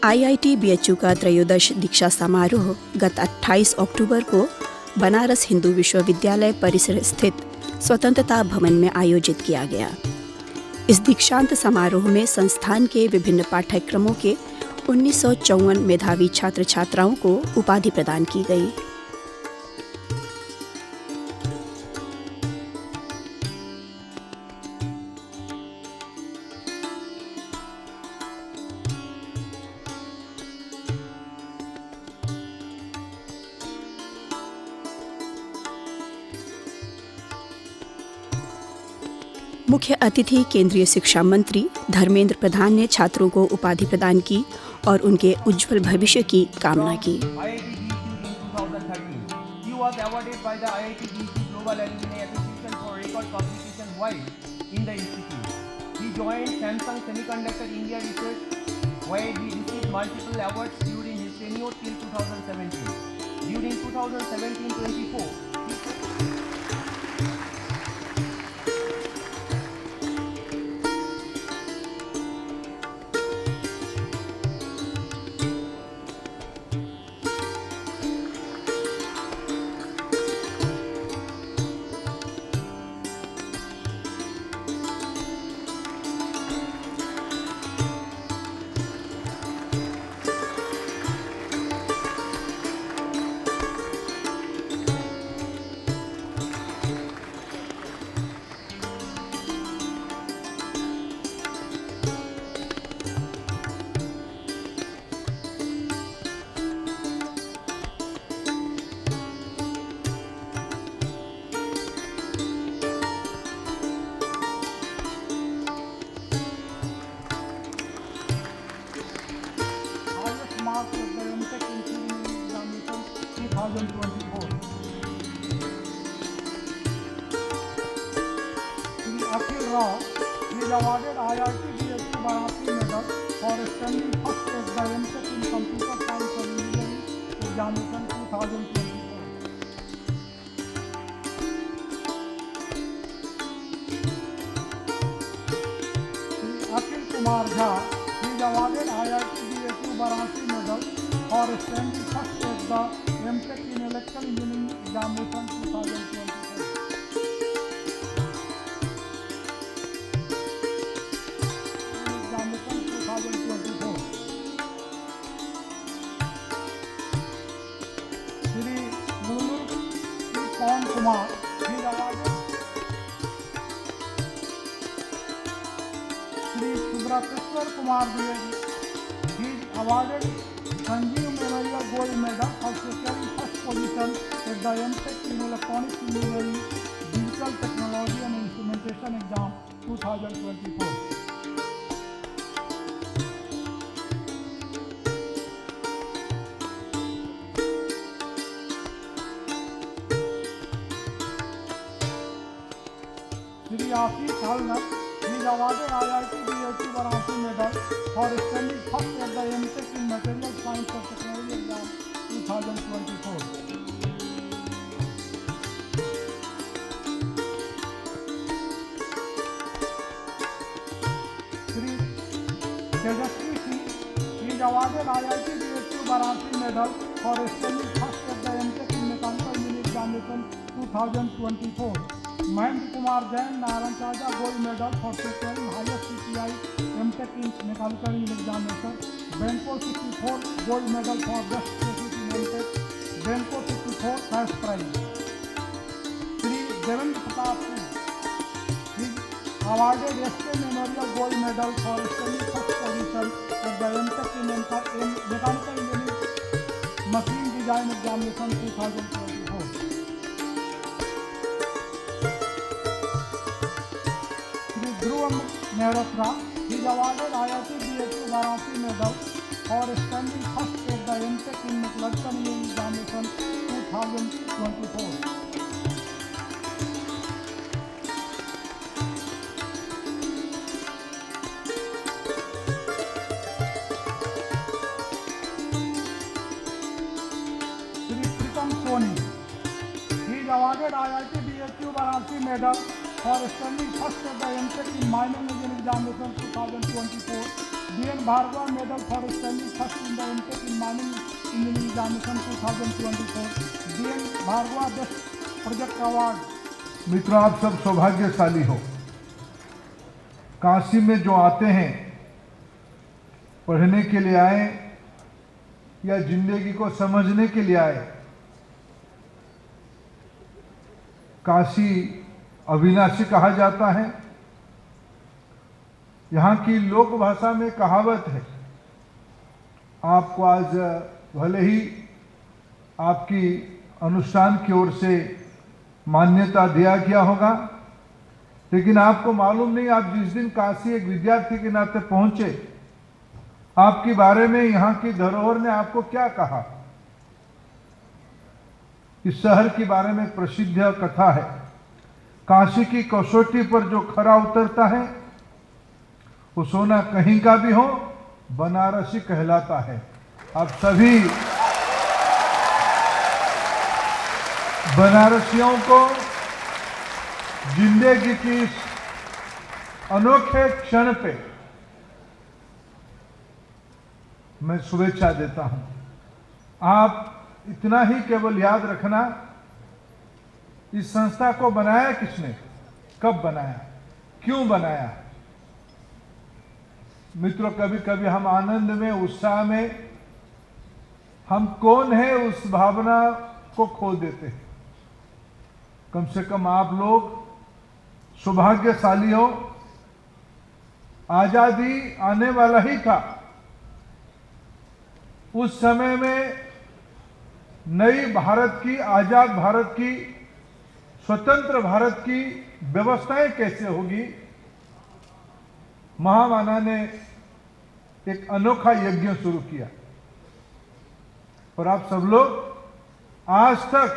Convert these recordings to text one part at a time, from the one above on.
IIT BHU का त्रयोदश दीक्षा समारोह गत 28 अक्टूबर को बनारस हिंदू विश्वविद्यालय परिसर स्थित स्वतंत्रता भवन में आयोजित किया गया। इस दीक्षांत समारोह में संस्थान के विभिन्न पाठ्यक्रमों के 1954 मेधावी छात्र छात्राओं को उपाधि प्रदान की गई। मुख्य अतिथि केंद्रीय शिक्षा मंत्री धर्मेंद्र प्रधान ने छात्रों को उपाधि प्रदान की और उनके उज्जवल भविष्य की कामना की। Akhil Rao is awarded IIT BSc Varanasi Medal for standing first at the MTech in Computer Science and Engineering Examination 2024. Akhil Kumar Jha is awarded IIT BSc Varanasi Medal for standing first at the MTech in Electrical Engineering Examination 2024. Pawan Kumar is awarded Shri Subrakeshwar Kumar Dwivedi is awarded Sanjeev Memorial Gold Medal for securing first position at the MTech in Electronics Engineering Digital Technology and Instrumentation Exam 2024. Shri Ashish Halnar is awarded IIT BSc Varanasi Medal for standing first at the MTech in Material Science and Technology Exam 2024. Shri Tejasvi Singh is awarded IIT BSc Varanasi Medal for standing first at the MTech in Mechanical Engineering Examination 2024. Mahendra Kumar Jain Naran Chaja Gold Medal for securing highest CPI MTech in Mechanical Engineering Examination. Benko 64 Gold Medal for best thesis in MTech. Benko 64 first prize. Shri Devendra Pratap Singh is awarded SK Memorial Gold Medal for standing first position at the MTech in Mechanical Engineering Machine Design Examination 2024. Dhruvam Mehrotra is awarded IIT BSc Varanasi Medal for standing first at the MTech in Metallurgical Engineering Examination 2024. Shri Pritam Soni is awarded IIT BSc Varanasi Medal for standing first at the MTech in Mining Engineering Examination 2024. D.N. Bhargava Medal for standing first in the MTech in Mining Engineering Examination 2024. D.N. Bhargava Best Project Award. मित्रों, आप सब सौभाग्यशाली हो। काशी में जो आते हैं पढ़ने के लिए आए या जिंदगी को समझने के लिए आए, काशी अविनाशी कहा जाता है। यहाँ की लोक भाषा में कहावत है, आपको आज भले ही आपकी अनुष्ठान की ओर से मान्यता दिया गया होगा, लेकिन आपको मालूम नहीं, आप जिस दिन काशी एक विद्यार्थी के नाते पहुंचे, आपके बारे में यहाँ की धरोहर ने आपको क्या कहा। इस शहर के बारे में प्रसिद्ध कथा है, काशी की कसौटी पर जो खरा उतरता है वो सोना कहीं का भी हो बनारसी कहलाता है। आप सभी बनारसियों को जिंदगी की इस अनोखे क्षण पे मैं शुभेच्छा देता हूं। आप इतना ही केवल याद रखना, इस संस्था को बनाया किसने, कब बनाया, क्यों बनाया। मित्रों, कभी कभी हम आनंद में, उत्साह में हम कौन है उस भावना को खो देते हैं। कम से कम आप लोग सौभाग्यशाली हो। आजादी आने वाला ही था, उस समय में नई भारत की, आजाद भारत की, स्वतंत्र भारत की व्यवस्थाएं कैसे होगी। महामाना ने एक अनोखा यज्ञ शुरू किया और आप सब लोग आज तक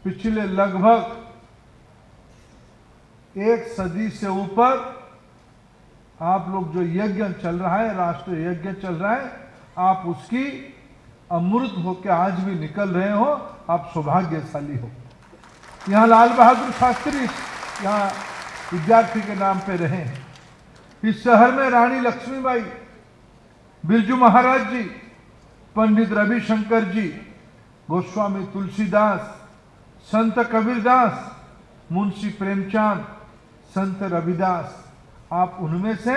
पिछले लगभग एक सदी से ऊपर आप लोग जो यज्ञ चल रहा है, राष्ट्रीय यज्ञ चल रहा है, आप उसकी अमृत होकर आज भी निकल रहे हो। आप सौभाग्यशाली हो। यहाँ लाल बहादुर शास्त्री यहाँ विद्यार्थी के नाम पे रहे हैं। इस शहर में रानी लक्ष्मीबाई, बिरजू महाराज जी, पंडित रविशंकर जी, गोस्वामी तुलसीदास, संत कबीरदास, मुंशी प्रेमचंद, संत रविदास, आप उनमें से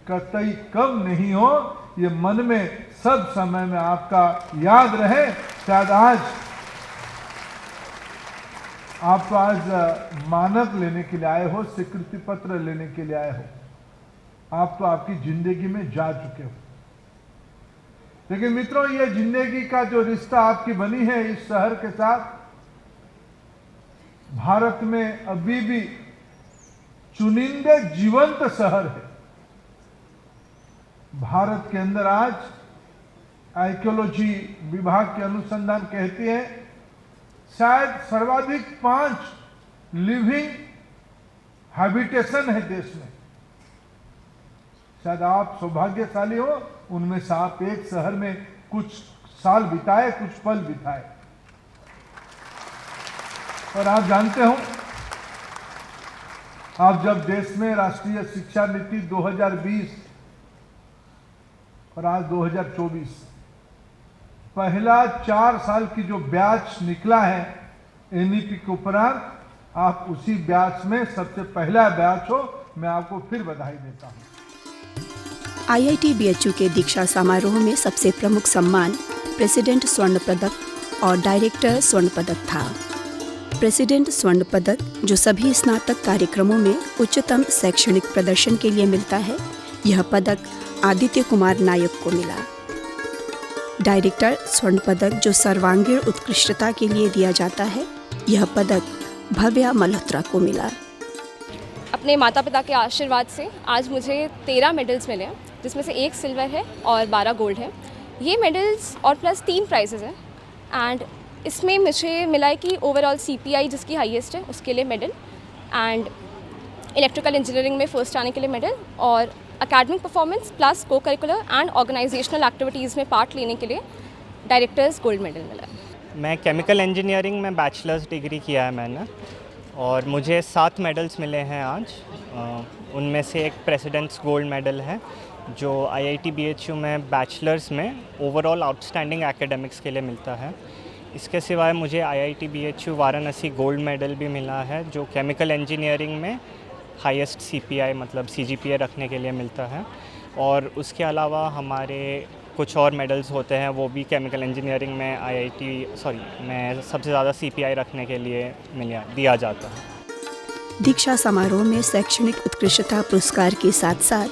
कतई कम नहीं हो। ये मन में सब समय में आपका याद रहे। शायद आज आप तो आज मानक लेने के लिए आए हो, स्वीकृति पत्र लेने के लिए आए हो, आप तो आपकी जिंदगी में जा चुके हो। लेकिन मित्रों, ये जिंदगी का जो रिश्ता आपकी बनी है इस शहर के साथ, भारत में अभी भी चुनिंदे जीवंत शहर है। भारत के अंदर आज आर्कियोलॉजी विभाग के अनुसंधान कहते हैं शायद सर्वाधिक 5 लिविंग हैबिटेशन है देश में। शायद आप सौभाग्यशाली हो, उनमें से आप एक शहर में कुछ साल बिताए, कुछ पल बिताए। और आप जानते हो, आप जब देश में राष्ट्रीय शिक्षा नीति 2020 और आज 2024, पहला 4 साल की जो बैच निकला है एनईपी के उपरांत, आप उसी बैच में सबसे पहला बैच हो। मैं आपको फिर बधाई देता हूं। आईआईटी बीएचयू के दीक्षा समारोह में सबसे प्रमुख सम्मान प्रेसिडेंट स्वर्ण पदक और डायरेक्टर स्वर्ण पदक था। प्रेसिडेंट स्वर्ण पदक, जो सभी स्नातक कार्यक्रमों में उच्चतम शैक्षणिक प्रदर्शन के लिए मिलता है, यह पदक आदित्य कुमार नायक को मिला। डायरेक्टर स्वर्ण पदक, जो सर्वांगीण उत्कृष्टता के लिए दिया जाता है, यह पदक भव्या मल्होत्रा को मिला। अपने माता पिता के आशीर्वाद से आज मुझे 13 मेडल्स मिले हैं, जिसमें से 1 सिल्वर है और 12 गोल्ड है। ये मेडल्स और प्लस 3 प्राइजेज़ हैं। एंड इसमें मुझे मिला है कि ओवरऑल सीपीआई जिसकी हाईएस्ट है उसके लिए मेडल, एंड इलेक्ट्रिकल इंजीनियरिंग में फर्स्ट आने के लिए मेडल, और एकेडमिक परफॉर्मेंस प्लस को करिकुलर एंड ऑर्गेनाइजेशनल एक्टिविटीज़ में पार्ट लेने के लिए डायरेक्टर्स गोल्ड मेडल मिला है। मैं केमिकल इंजीनियरिंग में बैचलर्स डिग्री किया है मैंने, और मुझे 7 मेडल्स मिले हैं आज। उनमें से एक प्रेसिडेंट्स गोल्ड मेडल है जो IIT BHU में बैचलर्स में ओवरऑल आउटस्टैंडिंग एकेडमिक्स के लिए मिलता है। इसके सिवाय मुझे IIT BHU Varanasi gold medal भी मिला है जो केमिकल इंजीनियरिंग में हाईएस्ट CPI मतलब CGPA रखने के लिए मिलता है। और उसके अलावा हमारे कुछ और मेडल्स होते हैं वो भी केमिकल इंजीनियरिंग में में सबसे ज़्यादा CPI रखने के लिए दिया जाता है। दीक्षा समारोह में शैक्षणिक उत्कृष्टता पुरस्कार के साथ साथ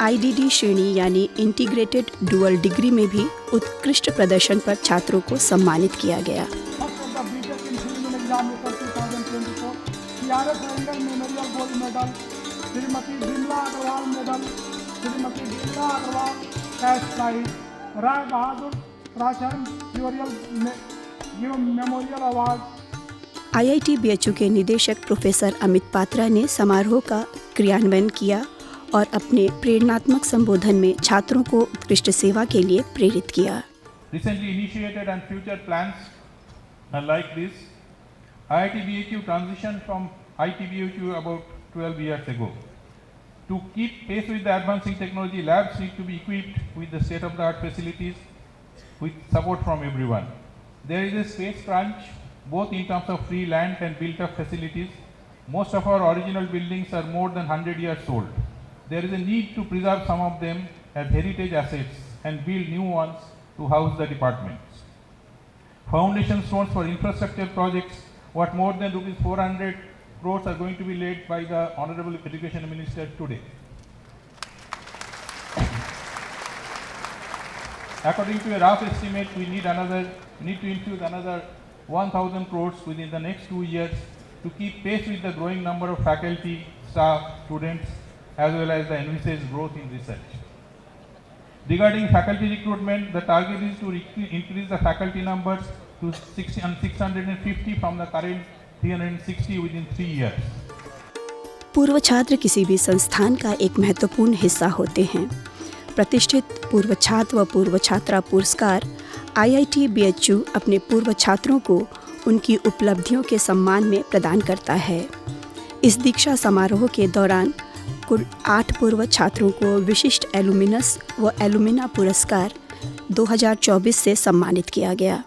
IDD श्रेणी यानी इंटीग्रेटेड डुअल डिग्री में भी उत्कृष्ट प्रदर्शन पर छात्रों को सम्मानित किया गया। Memorial gold medal, Shrimati Bimla Agarwal medal, Shrimati Bimla Agarwal cash prize, Rai Bahadur Rajan memorial award. IIT BHU के निदेशक प्रोफेसर अमित पात्रा ने समारोह का क्रियान्वयन किया और अपने प्रेरणात्मक संबोधन में छात्रों को उत्कृष्ट सेवा के लिए प्रेरित किया। Recently initiated and future plans are like this. IIT BHU transitioned from ITBHU about 12 years ago. To keep pace with the advancing technology, labs need to be equipped with the state-of-the-art facilities with support from everyone. There is a space crunch both in terms of free land and built-up facilities. Most of our original buildings are more than 100 years old. There is a need to preserve some of them as heritage assets and build new ones to house the departments. Foundation stones for infrastructure projects worth more than rupees 400 crores are going to be laid by the Honorable Education Minister today. According to a rough estimate, we need to infuse another 1,000 crores within the next 2 years to keep pace with the growing number of faculty, staff, students, as well as the envisaged growth in research. Regarding faculty recruitment, the target is to increase the faculty numbers to 650 from the current 360 within 3 years. पूर्व छात्र किसी भी संस्थान का एक महत्वपूर्ण हिस्सा होते हैं। प्रतिष्ठित पूर्व छात्र व पूर्व छात्रा पुरस्कार IIT BHU अपने पूर्व छात्रों को उनकी उपलब्धियों के सम्मान में प्रदान करता है। इस दीक्षा समारोह के दौरान कुल 8 पूर्व छात्रों को विशिष्ट एलुमिनस व एलुमिना पुरस्कार 2024 से सम्मानित किया गया।